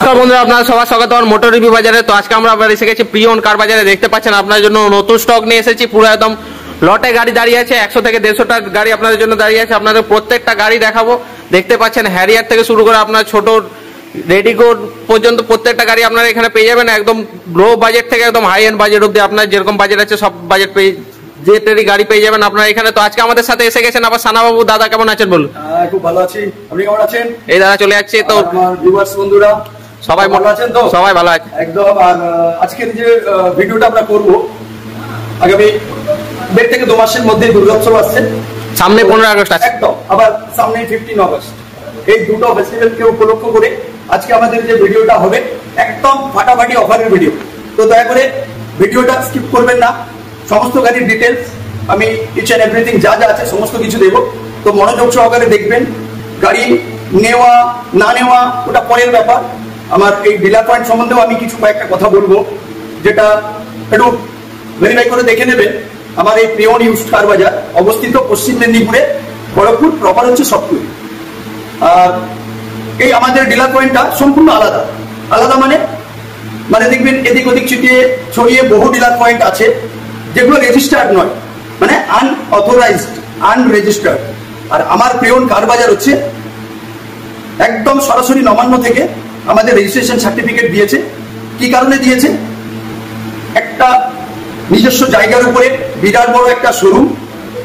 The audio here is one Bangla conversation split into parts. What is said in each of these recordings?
নমস্কার বন্ধুরা, আপনারা সবার স্বাগত আমার মোটর রিভিউ বাজারে। তো আজকে আমরা আবার এসে গেছি প্রিয়ন কার বাজারে। দেখতে পাচ্ছেন আপনার জন্য নতুন স্টক নিয়ে এসেছি। পুরো একদম লটে গাড়ি দাঁড়িয়ে আছে, 100 থেকে 150টা গাড়ি আপনাদের জন্য দাঁড়িয়ে আছে। আপনাদের প্রত্যেকটা গাড়ি দেখাবো। দেখতে পাচ্ছেন হ্যারিয়ার থেকে শুরু করে আপনার ছোট রেডিকোড পর্যন্ত প্রত্যেকটা গাড়ি আপনারা এখানে পেয়ে যাবেন। একদম লো বাজেট থেকে একদম হাই এন্ড বাজেট অব্দি আপনার যেরকম বাজেট আছে সব বাজেট পেয়ে যেটারই গাড়ি পেয়ে যাবেন আপনারা এখানে। তো আজকে আমাদের সাথে এসে গেছেন আবার সানা বাবু। দাদা কেমন আছেন বলুন? খুব ভালো আছি, আপনি কেমন আছেন? এই দাদা চলে যাচ্ছে। তো ভিউয়ার্স বন্ধুরা সবাই ভালো আছেন তো? সবাই ভালো আছে একদম। আর আজকের যে ভিডিওটা আমরা করব, আগামী 1.5 থেকে 2 মাসের মধ্যে দুর্গোৎসব আসছে। সামনে 15 আগস্ট আছে, একদম। আবার সামনে 15 আগস্ট। এই দুটো ফেস্টিভ্যালকে উপলক্ষ করে আজকে আমাদের যে ভিডিওটা হবে একদম ফাটাফাটি অফারের ভিডিও। তো দয়া করে ভিডিওটা স্কিপ করবেন না। সমস্ত গাড়ির ডিটেলস আমি ইচ এন্ড এভরিথিং যা যা আছে সমস্ত কিছু দেবো। তো মনোযোগ সহকারে দেখবেন। গাড়ি নেওয়া না নেওয়া ওটা পরের ব্যাপার। আমার এই ডিলার পয়েন্ট সম্বন্ধেও আমি কিছু কয়েকটা কথা বলবো, যেটা একটু ভেরিফাই করে দেখে নেবেন। আমার এই প্রিয়ন ইউজড কার বাজার অবস্থিত পশ্চিম মেদিনীপুরে, খড়গপুর প্রপার হচ্ছে সফটওয়্যার। আর এই আমাদের ডিলার পয়েন্টটা সম্পূর্ণ আলাদা। আলাদা মানে দেখবেন এদিক ওদিক ছড়িয়ে বহু ডিলার পয়েন্ট আছে যেগুলো রেজিস্টার্ড নয়, মানে আনঅথরাইজড, আনরেজিস্টার্ড। আর আমার প্রিয়ন কার বাজার হচ্ছে একদম সরাসরি নবান্ন থেকে আমাদের রেজিস্ট্রেশন সার্টিফিকেট দিয়েছে। কি কারণে দিয়েছে? একটা নিজস্ব জায়গার উপরে বিরাট বড় একটা শোরুম,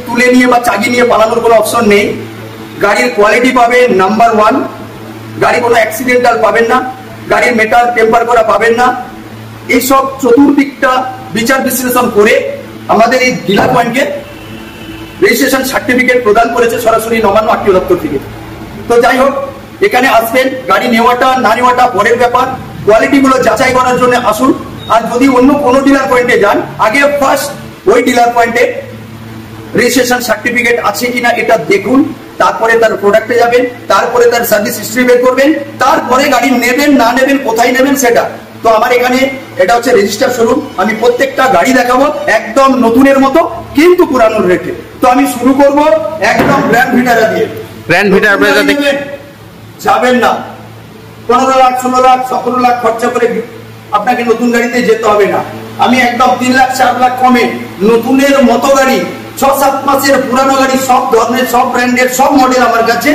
তুলে নিয়ে বা চাগি নিয়ে পালানোর কোনো অপশন নেই। গাড়ির কোয়ালিটি পাবে নাম্বার 1, গাড়ি কোনো অ্যাক্সিডেন্টাল পাবেন না, গাড়ির মেটাল টেম্পার করা পাবেন না। এইসব চতুর্দিকটা বিচার বিশ্লেষণ করে আমাদের এই ডিলার পয়েন্টকে রেজিস্ট্রেশন সার্টিফিকেট প্রদান করেছে সরাসরি নবান্ন আরটিও দপ্তর থেকে। তো যাই হোক, এখানে আসবেন, গাড়ি নেওয়াটা না নেওয়াটা পরের ব্যাপার। কোয়ালিটি গুলো যাচাই করার জন্য আসুন। আর যদি অন্য কোনো ডিলার পয়েন্টে যান, আগে ফার্স্ট ওই ডিলার পয়েন্টে রেজিস্ট্রেশন সার্টিফিকেট আছে কিনা এটা দেখুন। তারপরে তার প্রোডাক্টে যাবেন, তারপরে তার সার্ভিস হিস্ট্রি বের করবেন, তারপরে গাড়ি নেবেন না নেবেন, কোথায় নেবেন সেটা। তো আমার এখানে এটা হচ্ছে রেজিস্টার শোরুম। আমি প্রত্যেকটা গাড়ি দেখাবো একদম নতুনের মতো, কিন্তু পুরানোর রেটে। তো আমি শুরু করব একদম গ্র্যান্ড ভিটারা দিয়ে। গ্র্যান্ড ভিটারা যাবেন না 15 লাখ 16 লাখ 17 লাখ খরচা করে আপনাকে নতুন গাড়িতে যেতে হবে না। আমি একদম 3 লাখ 4 লাখ কমে নতুনের মতো গাড়ি, 6-7 মাসের পুরানো গাড়ি, সব ধরনের সব ব্র্যান্ডের সব মডেল আমার কাছে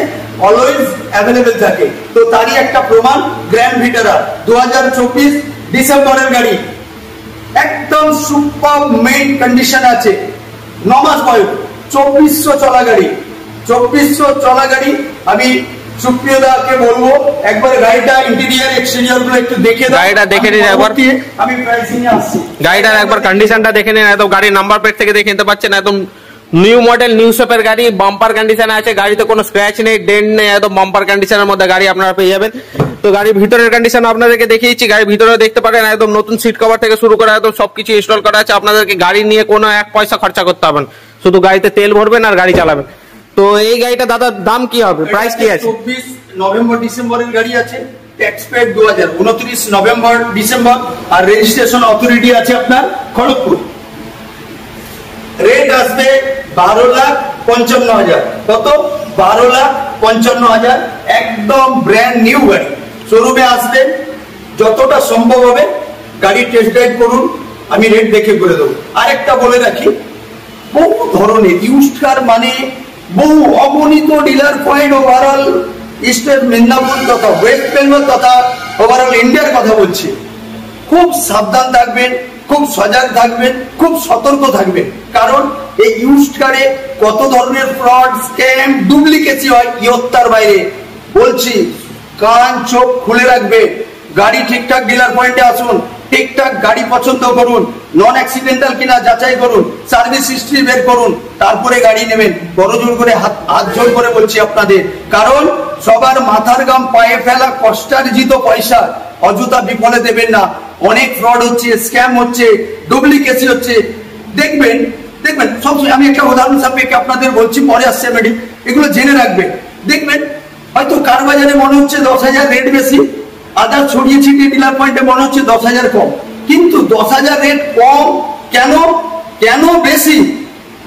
অলওয়েজ অ্যাভেলেবেল থাকে। তো তারই একটা প্রমাণ গ্র্যান্ড ভিটারা 2024 ডিসেম্বরের গাড়ি, একদম সুপার মেইন কন্ডিশন আছে। 9 মাস বয়স, 2400 চলা গাড়ি, 2400 চলা গাড়ি। আমি সুপ্রিয় দাকে বলবো একবার গাড়িটা ইন্টেরিয়র এক্সটেরিয়র গুলো একটু দেখে দাও। গাড়িটা দেখে নিন একবার। আমি প্রাইসিং এ আসছি, গাড়িটার একবার কন্ডিশনটা দেখে নিন। একদম গাড়ির নাম্বার প্লেট থেকে দেখে নিতে পাচ্ছেন। একদম নিউ মডেল, নিউ শেপের গাড়ি, বাম্পার কন্ডিশনে আছে। গাড়িতে কোনো স্ক্র্যাচ নেই, ডেন্ট নেই, একদম বাম্পার কন্ডিশনের মধ্যে গাড়ি আপনারা পেয়ে যাবেন। তো গাড়ির ভিতরের কন্ডিশন আপনাদেরকে দেখিয়েছি। গাড়ির ভিতরে দেখতে পারেন একদম নতুন সিট কভার থেকে শুরু করে একদম সবকিছু ইনস্টল করা আছে। আপনাদেরকে গাড়ি নিয়ে কোনো 1 পয়সা খরচা করতে হবে না, শুধু গাড়িতে তেল ভরবেন আর গাড়ি চালাবেন। তো এই গাড়িটা দাদার দাম কি হবে, প্রাইস কি আছে? 24 নভেম্বর ডিসেম্বরের গাড়ি আছে, ট্যাক্স পেড 2029 নভেম্বর ডিসেম্বর। আর রেজিস্ট্রেশন অথরিটি আছে আপনার খড়গপুর। রেট আসবে 12,55,000। কত? 12,55,000। একদম ব্র্যান্ড নিউ গাড়ি। শোরুমে আসবেন, যতটা সম্ভব হবে গাড়ি টেস্ট ড্রাইভ করুন, আমি রেট দেখে করে দেবো। আরেকটা বলে রাখি, বহু ধরনের ইউজড কার মানে বহু অগণিত dealer point overall eastern Medinipur তথা ওয়েস্ট বেঙ্গল তথা ওভারঅল ইন্ডিয়ার কথা বলছি। খুব সাবধান থাকবেন, খুব সজাগ থাকবেন, খুব সতর্ক থাকবেন। কারণ এই ইউজড কারে কত ধরনের ফ্রড, স্ক্যাম, ডুপ্লিকেসি হয় ইয়ত্তার বাইরে। বলছি, কান চোখ খুলে রাখবে। গাড়ি ঠিকঠাক ডিলার পয়েন্টে আসুন, ঠিকঠাক গাড়ি পছন্দ করুন, নন অ্যাক্সিডেন্টাল কিনা যাচাই করুন, সার্ভিস হিস্ট্রি বের করুন, তারপরে গাড়ি নেবেন। বড় জোর করে হাত জোর করে বলছি আপনাদের, কারণ সবার মাথার গাম পায়ে ফেলা কষ্টার্জিত পয়সা অযথা বিফলে দেবেন না। অনেক ফ্রড হচ্ছে, স্ক্যাম হচ্ছে, ডুপ্লিকেসি হচ্ছে। দেখবেন সবসময় আমি একটা উদাহরণ সাপেক্ষে আপনাদের বলছি, পরে আসছে ম্যাডাম, এগুলো জেনে রাখবেন। দেখবেন হয়তো কার বাজারে মনে হচ্ছে 10,000 রেট বেশি, আদার ছড়িয়ে ছিটিয়ে ডিলার পয়েন্টে মনে হচ্ছে 10,000 কম। কিন্তু 10,000 রেট কম কেন বেশি?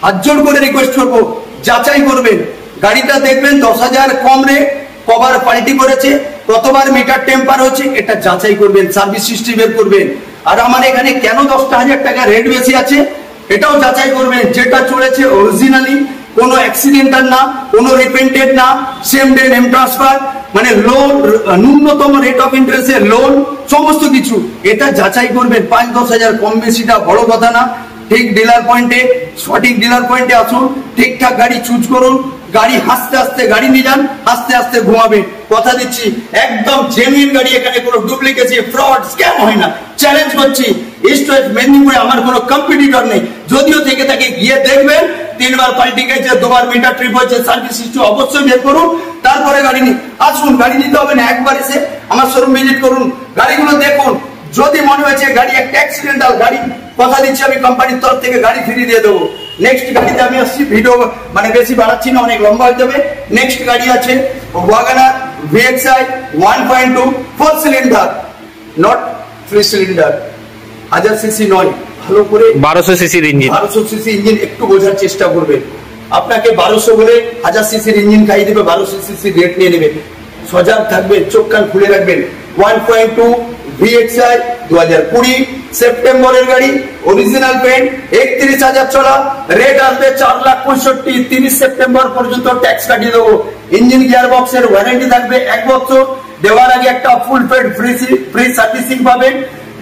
হাত জোর করে রিকোয়েস্ট করবো, যাচাই করবেন। গাড়িটা দেখবেন 10,000 কম রেট, কভার পাল্টি করেছে, কতবার মিটার টেম্পার হচ্ছে, এটা যাচাই করবেন, সার্ভিস হিস্ট্রি বের করবেন। আর আমার এখানে কেন 10,000 টাকা রেট বেশি আছে এটাও যাচাই করবেন। যেটা চলেছে অরিজিনালি, কোনো অ্যাক্সিডেন্টাল না, কোনো রিপেন্টেড না, সেম ডে নেম ট্রান্সফার, মানে লোন, ন্যূনতম রেট অফ ইন্টারেস্টের লোন, সমস্ত কিছু এটা যাচাই করবেন। 5-10 হাজার কম বেশিটা বড় কথা না। ঠিক ডিলার পয়েন্টে, সঠিক ডিলার পয়েন্টে আসুন, ঠিকঠাক গাড়ি চুজ করুন, গাড়ি হাসতে হাসতে গাড়ি নিয়ে যান, হাসতে হাসতে ঘুমাবেন। কথা দিচ্ছি একদম জেনুইন গাড়ি, এখানে কোনো ডুপ্লিকেসি, ফ্রড, স্ক্যাম হয় না। চ্যালেঞ্জ করছি, ইস্ট ওয়েস্ট মেদিনীপুরে আমার কোনো কম্পিটিটর নেই। যদিও থেকে থাকে গিয়ে দেখবেন 3 বার পাল্টি গেছে, 2 বার মিটার ট্রিপ হয়েছে, সার্ভিস হিস্ট্রি অবশ্যই বের করুন, তারপরে গাড়ি নিন। আসুন, গাড়ি নিতে হবে না, একবার এসে আমার শোরুম ভিজিট করুন, গাড়িগুলো দেখুন। যদি মনে হয়েছে গাড়ি একটা অ্যাক্সিডেন্টাল গাড়ি, কথা দিচ্ছি আমি কোম্পানির তরফ থেকে গাড়ি ফিরিয়ে দিয়ে দেবো। নেক্সট গাড়িতে আমি আসছি, ভিডিও মানে বেশি বাড়াচ্ছি না, অনেক লম্বা হয়ে যাবে। নেক্সট গাড়ি আছে WagonR VXI 1.2 4 cylinder, not 3 cylinder, 1000 CC নয়, ভালো করে 1200 সিসির ইঞ্জিন। 1200 সিসি ইঞ্জিন একটু বোঝার চেষ্টা করবেন। আপনাকে 1200 বলে 1000 সিসির ইঞ্জিন খাইয়ে দেবে, 1200 সিসি রেট নিয়ে নেবেন। সজাগ থাকবেন, চোখ কান খুলে রাখবেন। 1.2 VXI 2020 সেপ্টেম্বরের গাড়ি, অরিজিনাল পেন্ট, 31,000 চলা, রেট আসবে 4,65,000। 30 সেপ্টেম্বর পর্যন্ত ট্যাক্স কাটিয়ে দেবো। ইঞ্জিন গিয়ার বক্সের ওয়ারেন্টি থাকবে 1 বছর। দেওয়ার আগে একটা ফুল পেড ফ্রি সার্ভিসিং পাবেন।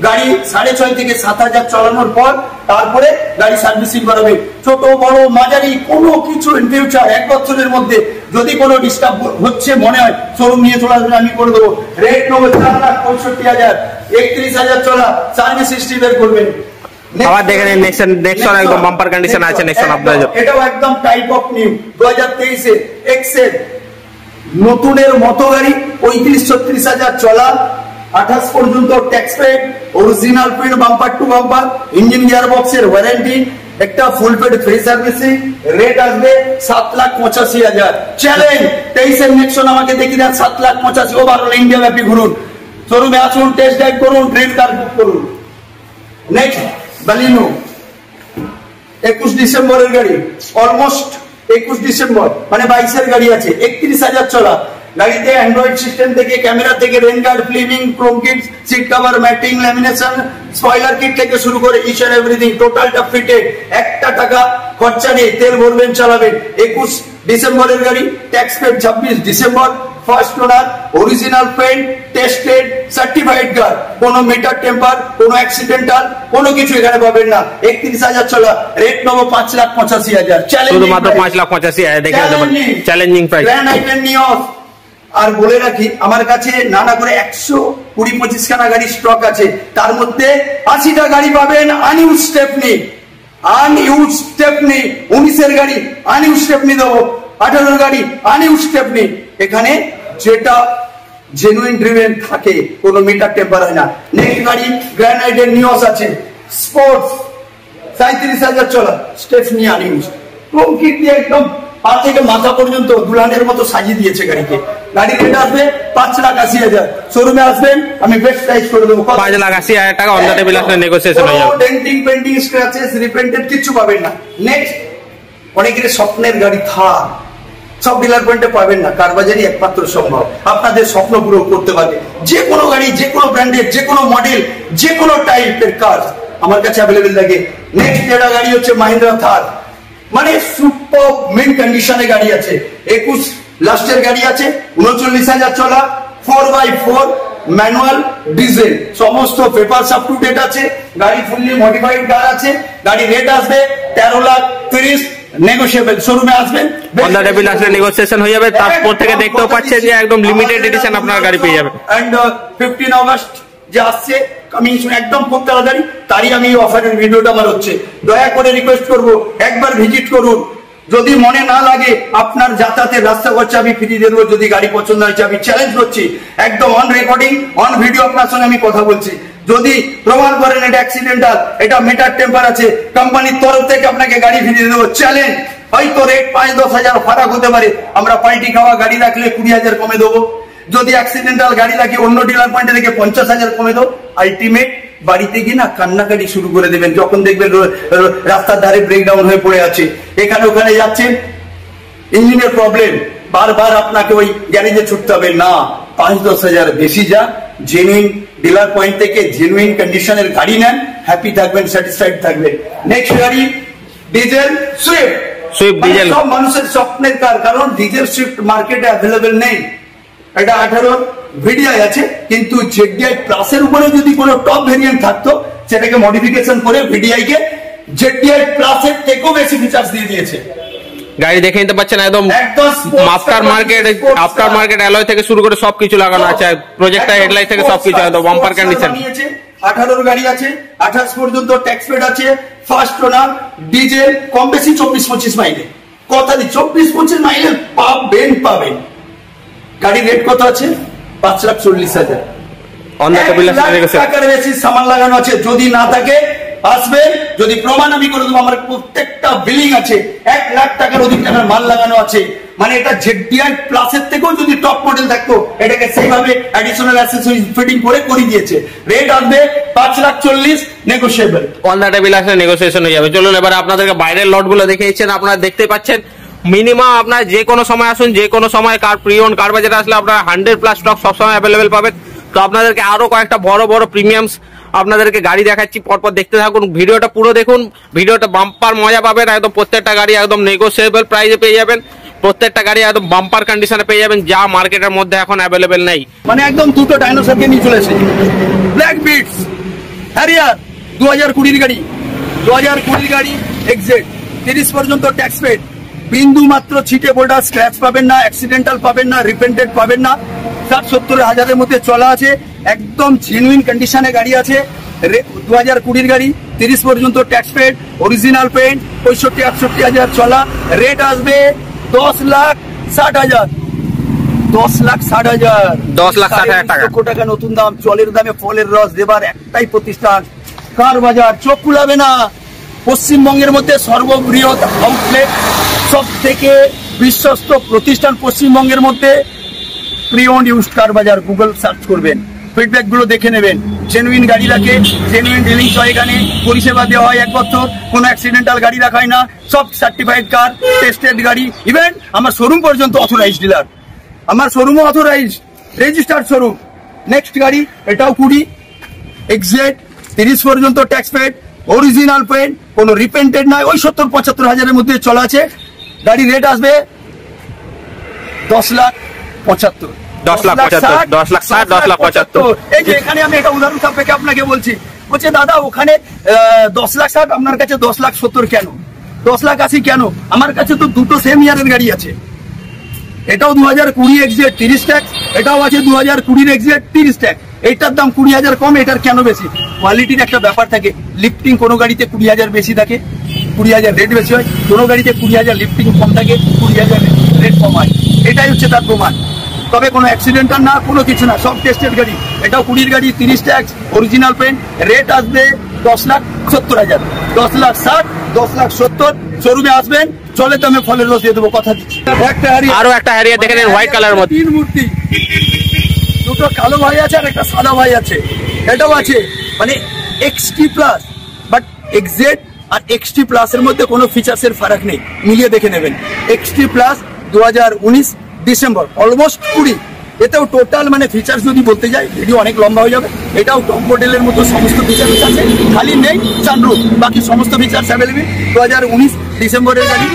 গাড়ি 6,500 থেকে 7,000 চালানোর পর তারপরে গাড়ি সার্ভিসিং করাবে। ছোট বড় মাঝারি কোনো কিছু ইন ফিউচার 1 বছরের মধ্যে যদি কোনো ডিস্টার্ব হচ্ছে মনে হয়, শোরুম নিয়ে চলে আসবেন, আমি করে দেবো। রেট নেবো 4,65,000, 31,000 চলা, সার্ভিস হিস্ট্রি বের করবেন। আবার দেখেন নেক্সন একদম বাম্পার কন্ডিশন আছে। নেক্সন আপনার এটাও একদম টাইপ অফ নিউ 2023 এর এক্সেল নতুনের মতো গাড়ি, 35-36,000 চলা, 28 পর্যন্ত tax paid, original paid, bumper to bumper, engine gear বক্সের ওয়ারেন্টি, একটা full paid free servicing. Rate আসবে 7,85,000। চ্যালেঞ্জ 23 এর নেক্সন আমাকে দেখি দেন 7,85,000। ওভারঅল ইন্ডিয়া ব্যাপী ঘুরুন, শোরুমে আসুন, টেস্ট ড্রাইভ করুন, ড্রিম কার বুক করুন। নেক্সট বালিনো 21 ডিসেম্বরের গাড়ি, অলমোস্ট 21 ডিসেম্বর মানে 22 এর গাড়ি আছে, 31,000 চলা। গাড়িতে অ্যান্ড্রয়েড সিস্টেম থেকে, ক্যামেরা থেকে, rain guard, filming, chrome kit, seat cover, matting, lamination, spoiler kit থেকে শুরু করে ইচ এন্ড এভরিথিং টোটালটা ফিটেড। 1 টাকা খরচা নেই, তেল ভরবেন, চালাবেন। 21 ডিসেম্বরের গাড়ি, tax paid 26 December, first owner, original paint, tested, certified car, কোনো মিটার টেম্পার, কোনো অ্যাক্সিডেন্টাল, কোনো কিছু এখানে পাবেন না। 31,000 চলা, রেট নেবো 5,85,000। শুধুমাত্র 5,85,000 দেখে দেবেন, চ্যালেঞ্জিং প্রাইস। Grand item নিয়স। আর বলে রাখি, আমার কাছে নানা করে 120-25 খানা গাড়ি স্টক আছে, তার মধ্যে 80টা গাড়ি পাবেন আনইউজ স্টেপনি। 19 এর গাড়ি আনইউজ স্টেপনি দেবো, 18 গাড়ি আনইউজ স্টেপনি। এখানে যেটা জেনুইন ড্রিভেন থাকে, কোনো মিটার টেম্পার হয় না। নেক্সট গাড়ি গ্র্যান্ড আইটেম নিয়স আছে, স্পোর্টস 37,000 চলা, স্টেপনি আনইউজ, ক্রোম কিট দিয়ে একদম পা থেকে মাথা পর্যন্ত দুলহানের মতো সাজিয়ে দিয়েছে গাড়িকে। গাড়ি রেট আসবে 5,80,000। শোরুমে আসবেন, আমি বেস্ট প্রাইস করে দেবো 5,80,000 টাকা। অন দ্য টেবিল আসলে নেগোসিয়েশন হয়ে যাবে। ডেন্টিং, পেন্টিং, স্ক্র্যাচেস, রিপেন্টেড কিছু পাবেন না। নেক্সট অনেকের স্বপ্নের গাড়ি থার, সব ডিলার পয়েন্টে পাবেন না, কারবাজারই একমাত্র সম্ভব আপনাদের স্বপ্ন পুরো করতে পারবে। যে কোনো গাড়ি, যে কোনো ব্র্যান্ডের, যে কোনো মডেল, যে কোনো টাইপের কার আমার কাছে অ্যাভেলেবেল থাকে। নেক্সট যেটা গাড়ি হচ্ছে মাহিন্দ্রা থার, মানে সুপার মেন কন্ডিশনে গাড়ি আছে। 21 লাস্টের গাড়ি আছে, 39,000 চলা, 4x4 ম্যানুয়াল ডিজেল, সমস্ত পেপারস আপ টু ডেট আছে। গাড়ি ফুললি মডিফাইড কার আছে। গাড়ি রেট আসবে 13,30,000, নেগোশিয়েবল। শোরুমে আসবেন, অন দ্য টেবিল আসলে নেগোসিয়েশন হয়ে যাবে। তারপর থেকে দেখতেও পাচ্ছেন যে একদম লিমিটেড এডিশন আপনার গাড়ি পেয়ে যাবে। এন্ড 15 অগস্ট যে আসছে কামিং সুন, একদম খুব তাড়াতাড়ি, তারই আমি অফারের ভিডিওটা আমার হচ্ছে। দয়া করে রিকোয়েস্ট করব, একবার ভিজিট করুন। যদি মনে না লাগে, আপনার যাতায়াতের রাস্তা খরচা আমি ফ্রি দিয়ে দেবো। যদি গাড়ি পছন্দ হয়েছে, আমি চ্যালেঞ্জ করছি, একদম অন রেকর্ডিং, অন ভিডিও আপনার সঙ্গে আমি কথা বলছি। যদি প্রমাণ করেন এটা অ্যাক্সিডেন্টাল, এটা মিটার টেম্পার আছে, কোম্পানির তরফ থেকে আপনাকে গাড়ি ফিরিয়ে দেবো। চ্যালেঞ্জ। হয়তো রেট 5-10 হাজার ফারাক হতে পারে, আমরা পাল্টি খাওয়া গাড়ি রাখলে 20,000 কমে দেবো। যদি অ্যাক্সিডেন্টাল গাড়ি রাখি অন্য ডিলার পয়েন্টে থেকে 50,000 কমে দেবো। আলটিমেট বাড়িতে গিয়ে না কান্নাকাটি শুরু করে দেবেন যখন দেখবেন রাস্তার ধারে ব্রেকডাউন হয়ে পড়ে আছে, এখানে ওখানে যাচ্ছেন, ইঞ্জিনের প্রবলেম, বারবার আপনাকে ওই গ্যারেজে ছুটতে হবে না, 5-10 হাজার বেশি যা জেনুইন ডিলার পয়েন্ট থেকে জেনুইন কন্ডিশনের গাড়ি নেন, হ্যাপি থাকবেন, স্যাটিসফাইড থাকবেন। নেক্সট গাড়ি ডিজেল সুইফট ডিজেল, সব মানুষের স্বপ্নের কার, কারণ ডিজেল সুইফট মার্কেটে অ্যাভেলেবেল নেই। এটা 18 ভিডিআই আছে, কিন্তু জেডিআই প্লাসের উপরে যদি কোনো টপ ভেরিয়েন্ট থাকতো সেটাকে মডিফিকেশন করে ভিডিআই কে জেডিআই প্লাসের থেকেও বেশি ফিচার্স দিয়ে দিয়েছে। গাড়ি দেখে নিতে পাচ্ছেন, একদম আফটার মার্কেট অ্যালয় থেকে শুরু করে সবকিছু লাগানো আছে, প্রজেক্টর হেডলাইট থেকে সবকিছু একদম বাম্পার কন্ডিশন। 18 গাড়ি আছে, 28 পর্যন্ত ট্যাক্স পেড আছে, ফার্স্ট ওনার, ডিজেল, কম বেশি 24-25 মাইলে। কথা দি 24-25 মাইলে পাবেন। গাড়ির রেট কত আছে? 5,40,000। টাকার বেশি সামান লাগানো আছে, যদি না থাকে আসবেন, যদি প্রমাণ আমি করে দেবো আমার প্রত্যেকটা বিলিং আছে, 1 লাখ টাকার অধিক টাকার মাল লাগানো আছে। মানে এটা জেডিআই প্লাসের থেকেও যদি টপ মডেল থাকতো এটাকে সেইভাবে অ্যাডিশনাল অ্যাক্সেসরিজ ফিটিং করে দিয়েছে। রেট আসবে 5,40,000, নেগোশিয়েবল। অন দ্য টেবিল আসলে নেগোসিয়েশন হয়ে যাবে। চলুন এবার আপনাদেরকে বাইরের লট গুলো দেখিয়েছেন, আপনারা দেখতে পাচ্ছেন। মিনিমাম আপনার যে কোনো সময় আসুন, যে কোনো সময় কার প্রি ওন কার বাজারে আসলে আপনারা 100+ স্টক সবসময় অ্যাভেলেবেল পাবেন। তো আপনাদেরকে আরো কয়েকটা বড় বড় প্রিমিয়ামস আপনাদেরকে গাড়ি দেখাচ্ছি, পরপর দেখতে থাকুন, ভিডিওটা পুরো দেখুন, ভিডিওটা বাম্পার মজা পাবেন। একদম প্রত্যেকটা গাড়ি একদম নেগোসিয়েবল প্রাইসে পেয়ে যাবেন, প্রত্যেকটা গাড়ি একদম বাম্পার কন্ডিশনে পেয়ে যাবেন, যা মার্কেটের মধ্যে এখন অ্যাভেলেবেল নেই। মানে একদম দুটো ডাইনোসরকে নিয়ে চলে এসেছে। ব্ল্যাক বিটস হ্যারিয়ার 2020 গাড়ি, 2020 গাড়ি এক্সেট, 30 পর্যন্ত ট্যাক্স পেড, বিন্দু মাত্র ছিটে বোল্ডার স্ক্র্যাচ পাবেন না, অ্যাক্সিডেন্টাল পাবেন না, রিপেন্টেড পাবেন না। 60-70 হাজারের মধ্যে চলা আছে, একদম জেনুইন কন্ডিশনে গাড়ি আছে। 2020 গাড়ি, 30 পর্যন্ত ট্যাক্স পেড, অরিজিনাল পেন্ট, 65-68 হাজার চলা। রেট আসবে 10,60,000। 10,60,000, 10,60,000 টাকা নতুন দাম। জলের দামে ফলের রস দেবার একটাই প্রতিষ্ঠান কার বাজার, চোখ খুলাবে না। পশ্চিমবঙ্গের মধ্যে সর্ববৃহৎ আউটলেট, সব থেকে বিশ্বস্ত প্রতিষ্ঠান পশ্চিমবঙ্গের মধ্যে প্রি ওন্ড ইউজড কার বাজার। গুগল সার্চ করবেন, ফিডব্যাক গুলো দেখে নেবেন। জেনুইন গাড়ি রাখে, জেনুইন ডিলিং হয়, এখানে পরিষেবা দেওয়া হয় 1 বছর, কোনো অ্যাক্সিডেন্টাল গাড়ি রাখা হয় না, সব সার্টিফাইড কার, টেস্টেড গাড়ি। ইভেন আমার শোরুম পর্যন্ত অথরাইজড ডিলার, আমার শোরুমও অথরাইজড, রেজিস্টার্ড শোরুম। নেক্সট গাড়ি, এটাও 20 এক্সেট, 30 পর্যন্ত ট্যাক্স পেড, অরিজিনাল পেন্ট, কোনো রিপেন্টেড নয়, ওই 70-75 হাজারের মধ্যে চলা আছে। গাড়ি রেট আসবে 10,75,000। 10,60,000। এই যে এখানে আমি একটা উদাহরণ সাপেক্ষে আপনাকে বলছি, বলছে দাদা ওখানে 10,60,000, আপনার কাছে 10,70,000 কেন, 10,80,000 কেন? আমার কাছে তো দুটো সেম ইয়ারের গাড়ি আছে। এটাও 2020 এক্সেট 30 ট্যাক্স, এটাও আছে 2020 এক্সেট 30 ট্যাক্স। এইটার দাম 20,000 কম, এটার কেন বেশি? কোয়ালিটির একটা ব্যাপার থাকে। লিফটিং কোনো গাড়িতে 20,000 বেশি থাকে, 20,000 রেট বেশি হয়, কোনো গাড়িতে 20,000 লিফটিং কম থাকে, 20,000 রেট কম হয়। এটাই হচ্ছে তার প্রমাণ। তবে কোনো অ্যাক্সিডেন্টাল না, কোনো কিছু না, সব টেস্টেড গাড়ি। এটাও 20 গাড়ি, 30 ট্যাক্স, অরিজিনাল পেন্ট। রেট আসবে 10,70,000, 10,60,000, 10,70,000। শোরুমে আসবেন, চলে দামে ফলের রস দিয়ে দেবো, কথা দিচ্ছি। আরো একটা হ্যারিয়ার দেখে নেন, হোয়াইট কালারের মধ্যে। 3 মূর্তি, দুটো কালো ভাই আছে আর একটা সাদা ভাই আছে। এটাও আছে, মানে এক্সটি প্লাস, বাট এক্সেট আর এক্সটি প্লাস এর মধ্যে কোনো ফিচার্সের ফারাক নেই, মিলিয়ে দেখে নেবেন। XT plus 2019 December, almost 20। এতেও টোটাল মানে ফিচার্স যদি বলতে যাই ভিডিও অনেক লম্বা হয়ে যাবে। এটাও টপ মডেলের মতো সমস্ত ফিচার্স আছে, খালি নেই সানরুফ, বাকি সমস্ত ফিচার্স অ্যাভেলেবল। 2019 ডিসেম্বরের গাড়ি,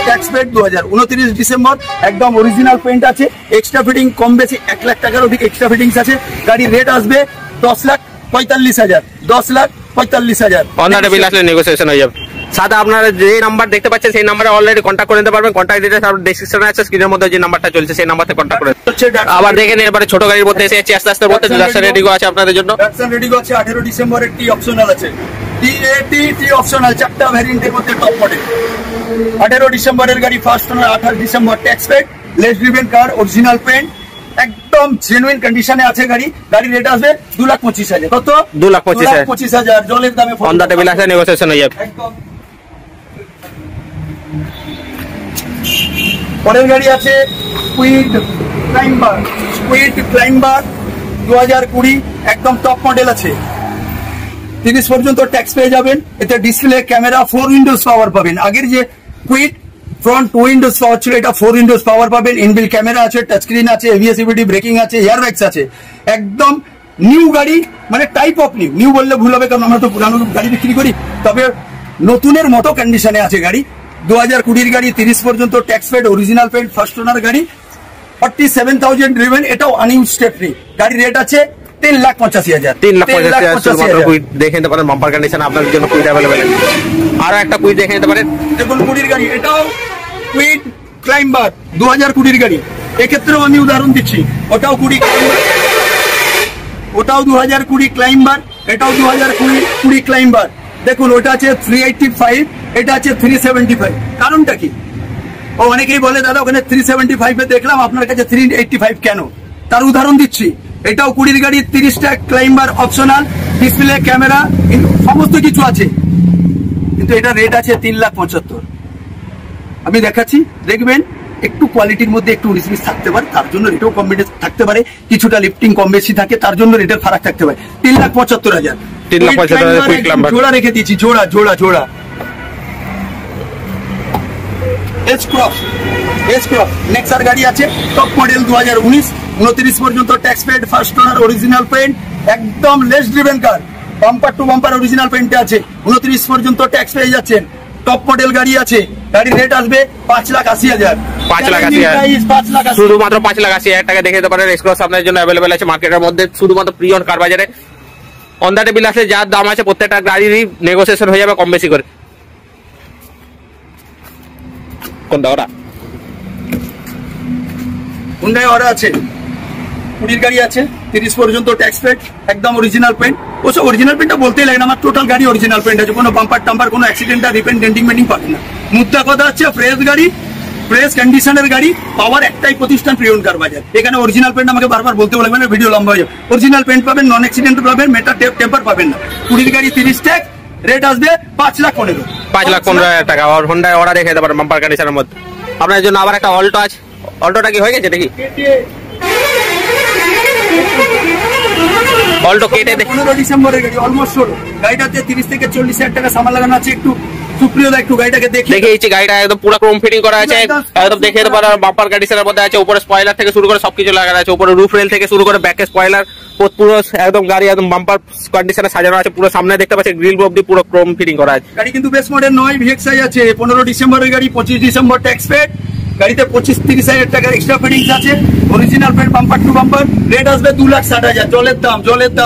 ট্যাক্স পেড 2029 ডিসেম্বর, একদম অরিজিনাল পেন্ট আছে, এক্সট্রা ফিটিং কম বেশি 1 লাখ টাকার অধিক এক্সট্রা ফিটিংস আছে। গাড়ির রেট আসবে 10,45,000, 10,45,000। অন দ্য টেবিল আসলে নেগোসিয়েশন হয়ে যাবে। সাদা আপনারা যে নাম্বার দেখতে পাচ্ছেন সেই নাম্বারে অলরেডি কন্ট্যাক্ট করে নিতে পারবেন। কন্ট্যাক্ট ডিটেইলস আপনাদের ডেসক্রিপশনে আছে, স্ক্রিনের মধ্যে যে নাম্বারটা চলছে সেই নাম্বারে কন্ট্যাক্ট করে। আবার দেখেন এবারে ছোট গাড়ির মধ্যে এসে আস্তে আস্তে মধ্যে ডাকসান রেডিগো আছে আপনাদের জন্য। ডাকসান রেডিগো আছে 18 ডিসেম্বরের টি অপশনাল আছে, টি অপশনাল 4টা ভ্যারিয়েন্টের মধ্যে টপ মডেল। 18 ডিসেম্বরের গাড়ি, first owner, 28 December tax paid, less driven car, original paint, একদম জেনুইন কন্ডিশনে আছে গাড়ি। গাড়ি রেট আসবে 2,25,000। কত? 2,25,000। জলের দামে অন দ্য টেবিল আসলে নেগোসিয়েশন হয়ে যাবে। একদম। পরের গাড়ি আছে স্কুইড ক্লাইম্বার 2020, একদম টপ মডেল আছে। 30 পর্যন্ত ট্যাক্স পেয়ে যাবেন। এতে ডিসপ্লে, ক্যামেরা, 4 উইন্ডোজ পাওয়ার পাবেন। আগের যে কুইড ফ্রন্ট উইন্ডোজ পাওয়ার ছিল, এটা 4 উইন্ডোজ পাওয়ার পাবেন। ইনবিল্ট ক্যামেরা আছে, টাচ স্ক্রিন আছে, এবিএস ইবিডি ব্রেকিং আছে, এয়ারব্যাগস আছে। একদম নিউ গাড়ি, মানে টাইপ অফ নিউ। নিউ বললে ভুল হবে, কারণ আমরা তো পুরানো গাড়ি বিক্রি করি, তবে নতুনের মতো কন্ডিশনে আছে গাড়ি। 2020 গাড়ি, 30 পর্যন্ত tax paid, original paid, first owner গাড়ি, 47,000 ড্রিভেন, এটাও আনইউজ স্টেপনি। গাড়ির রেট আছে 3,85,000। 3,85,000 দেখে নিতে পারেন। বাম্পার কন্ডিশন আপনাদের জন্য কুইড অ্যাভেলেবেল আছে। আরো একটা কুইড দেখে নিতে পারেন। দেখুন 20 গাড়ি, এটাও কুইড ক্লাইম্বার, 2020 গাড়ি। এক্ষেত্রেও আমি উদাহরণ দিচ্ছি, ওটাও 20 ক্লাইম্বার, ওটাও 2020 ক্লাইম্বার, এটাও 2020 ক্লাইম্বার। দেখুন ওটা আছে 385, এটা আছে 375। কারণটা কি? ও অনেকেই বলে দাদা ওখানে 375 এ দেখলাম, আপনার কাছে 385 কেন? তার উদাহরণ দিচ্ছি। এটাও 20 গাড়ি, 30টা ক্লাইম্বার, অপশনাল, ডিসপ্লে, ক্যামেরা, সমস্ত কিছু আছে, কিন্তু এটা রেট আছে 3,75,000। আমি দেখাচ্ছি, দেখবেন একটু কোয়ালিটির মধ্যে একটু 19-20 থাকতে পারে, তার জন্য রেটও কম বেশি থাকতে পারে। কিছুটা লিফটিং কম বেশি থাকে, তার জন্য রেটের ফারাক থাকতে পারে। 3,75,000। 3,75,000 জোড়া রেখে দিচ্ছি, জোড়া জোড়া জোড়া। এস ক্রস নেক্সার গাড়ি আছে, টপ মডেল 2019, 29 পর্যন্ত tax paid, first owner, original paint, একদম less driven car, bumper to bumper original পেন্টে আছে। 29 পর্যন্ত ট্যাক্স পেয়ে যাচ্ছেন, টপ মডেল গাড়ি আছে। গাড়ির রেট আসবে 5,80,000। 5,80,000 শুধুমাত্র 5,80,000 টাকা দেখে নিতে পারেন। এস ক্রস আপনাদের জন্য অ্যাভেলেবেল আছে মার্কেটের মধ্যে, শুধুমাত্র প্রিয়ন কার বাজারে। অন দ্য টেবিল আছে, যার দাম আছে প্রত্যেকটা গাড়িরই নেগোসিয়েশন হয়ে যাবে কম বেশি করে। কোনটা ওরা? হুন্ডাই ওরা আছে, 20 গাড়ি আছে, 30 পর্যন্ত ট্যাক্স পেড, একদম অরিজিনাল পেন্ট। ওসব অরিজিনাল পেন্টটা বলতেই লাগে না, আমার টোটাল গাড়ি অরিজিনাল পেন্ট আছে, কোনো বাম্পার টাম্পার, কোনো অ্যাক্সিডেন্ট আর রিপেন্ট ডেন্টিং মেন্টিং পাবেন না। মুদ্রা কথা হচ্ছে ফ্রেশ গাড়ি, ফ্রেশ কন্ডিশনের গাড়ি পাওয়ার একটাই প্রতিষ্ঠান, প্রিয়ন কার বাজার। এখানে অরিজিনাল পেন্ট আমাকে বারবার বলতে বলবেন না, ভিডিও লম্বা হয়ে যাবে। অরিজিনাল পেন্ট পাবেন, নন অ্যাক্সিডেন্ট পাবেন, মেটা টেম্পার পাবেন না। 20 গাড়ি 30 ট্যাক্স, রেট আসবে 5,15,000। 5,15,000 টাকা। আর হোন্ডায় ওরা রেখে দিতে পারেন বাম্পার কন্ডিশনের মধ্যে। আপনার জন্য আবার একটা অল্টো আছে। অল্টোটা কি হয়ে গেছে নাকি? অল্টো কেটে 15 ডিসেম্বরের গাড়ি, অলমোস্ট ষোলো। গাড়িটাতে 30 থেকে 40,000 টাকা সামান লাগানো আছে। একটু সুপ্রিয়দা একটু গাড়িটাকে দেখিয়েছি, গাড়িটা একদম পুরো ক্রোম ফিটিং করা আছে, একদম দেখে দিতে পারেন। বাম্পার কন্ডিশনের মধ্যে আছে, উপরে স্পয়লার থেকে শুরু করে সবকিছু লাগানো আছে, উপরে রুফ রেল থেকে শুরু করে ব্যাকে স্পয়লার, পুরো একদম গাড়ি একদম বাম্পার কন্ডিশনে সাজানো আছে। পুরো সামনে দেখতে পাচ্ছেন গ্রিল অবধি পুরো ক্রোম ফিটিং করা আছে। গাড়ি কিন্তু বেস মডেল নয়, ভিএক্সআই আছে। 15 ডিসেম্বরের গাড়ি, 25 ডিসেম্বর ট্যাক্স পেড। গাড়িতে 25-30,000 টাকার এক্সট্রা ফিটিংস আছে, original paint, bumper to bumper. Rate আসবে 2,60,000। জলের দাম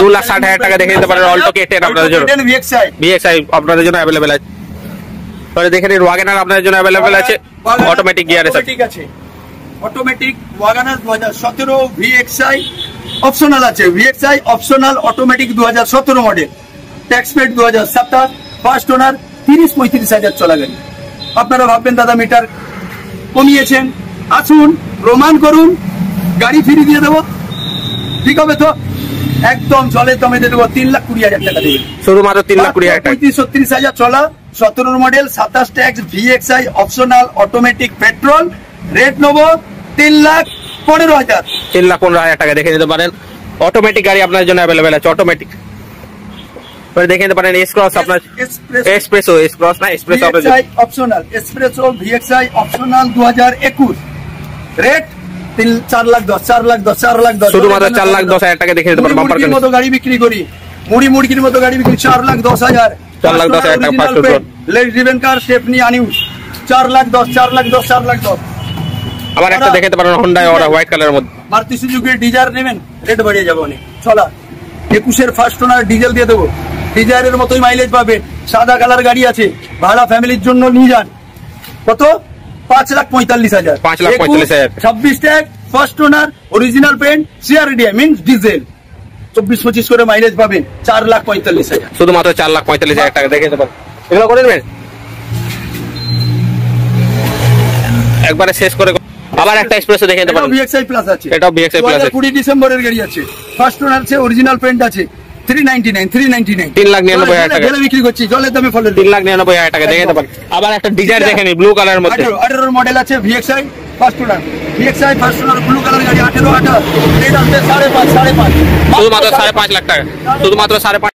2,60,000 টাকা দেখে নিতে পারেন। অল্টো কেটেন আপনাদের জন্য, ভিএক্সআই আপনাদের জন্য অ্যাভেলেবেল আছে। পরে দেখে নিন ওয়াগনার আপনাদের জন্য অ্যাভেলেবেল আছে, অটোমেটিক গিয়ারে আছে। অটোমেটিক ওয়াগনার 2017 ভিএক্সআই অপশনাল আছে। VXI optional automatic 2017 model, tax paid 2027, first owner, 30-35,000 চলা গাড়ি। আপনারা ভাববেন দাদা মিটার কমিয়েছেন, আসুন প্রমাণ করুন, গাড়ি ফ্রি দিয়ে দেবো, ঠিক হবে তো? একদম জলের দামে দিয়ে দেবো, 3,20,000 টাকা দেবেন, শুধুমাত্র 3,20,000 টাকা। 35-36,000 চলা, 17 model, 27 tax, VXI optional automatic petrol. Rate নেবো 3,15,000। 3,15,000 টাকা দেখে নিতে পারেন। অটোমেটিক গাড়ি আপনার জন্য অ্যাভেলেবেল আছে, অটোমেটিক। দেখে নিতে পারেন এস ক্রস আপনার, এক্সপ্রেসো, এস ক্রস না এক্সপ্রেসো আপনার optional, espresso VXI optional 2021। Rate 4,10,000 শুধুমাত্র 4,10,000 টাকা দেখে নিতে পারেন। বাম্পার মুরগির মতো গাড়ি বিক্রি করি, মুরগির মতো গাড়ি বিক্রি, 4,10,000। 4,10,000 টাকা ফার্স্ট ওনার, লেস ড্রিভেন কার, স্টেপনি আনইউজ, 4,10,000। আবার একটা দেখে নিতে পারেন হোন্ডা ওরা হোয়াইট কালারের মধ্যে। মারুতি সুজুকি ডিজায়ার নেবেন, রেট বাড়িয়ে যাবে অনেক। চলা 21-এর ফার্স্ট ওনার, ডিজেল দিয়ে দেবো, ডিজায়ারের মতোই মাইলেজ পাবেন। সাদা কালার গাড়ি আছে, ভাড়া ফ্যামিলির জন্য নিয়ে যান। কত? 5,45,000। 5,45,000। 26 tag, first owner, original paint, CRD means diesel, 24-25 করে মাইলেজ পাবেন। 4,45,000। শুধুমাত্র 4,45,000 টাকা দেখে নিতে পারেন। এগুলো করে নেবেন একবারে শেষ করে। আবার একটা এক্সপ্রেসো দেখে নিতে পারেন, ভিএক্সআই প্লাস আছে, এটাও ভিএক্সআই প্লাস আছে। 20 ডিসেম্বরের গাড়ি আছে, ফার্স্ট ওনার আছে, অরিজিনাল পেন্ট আছে, 399। 3,99,000 টাকা বিক্রি করছি, জলের দামে ফলের। 3,99,000 টাকা দেখে নিতে পারেন। আবার একটা ডিজায়ার দেখে নিন ব্লু কালারের মধ্যে, 18 মডেল আছে, VXI first owner, VXI first owner, blue colour গাড়ি, 18,000। রেট আসবে 5.5 শুধুমাত্র 5.5 লাখ টাকা, শুধুমাত্র 5.5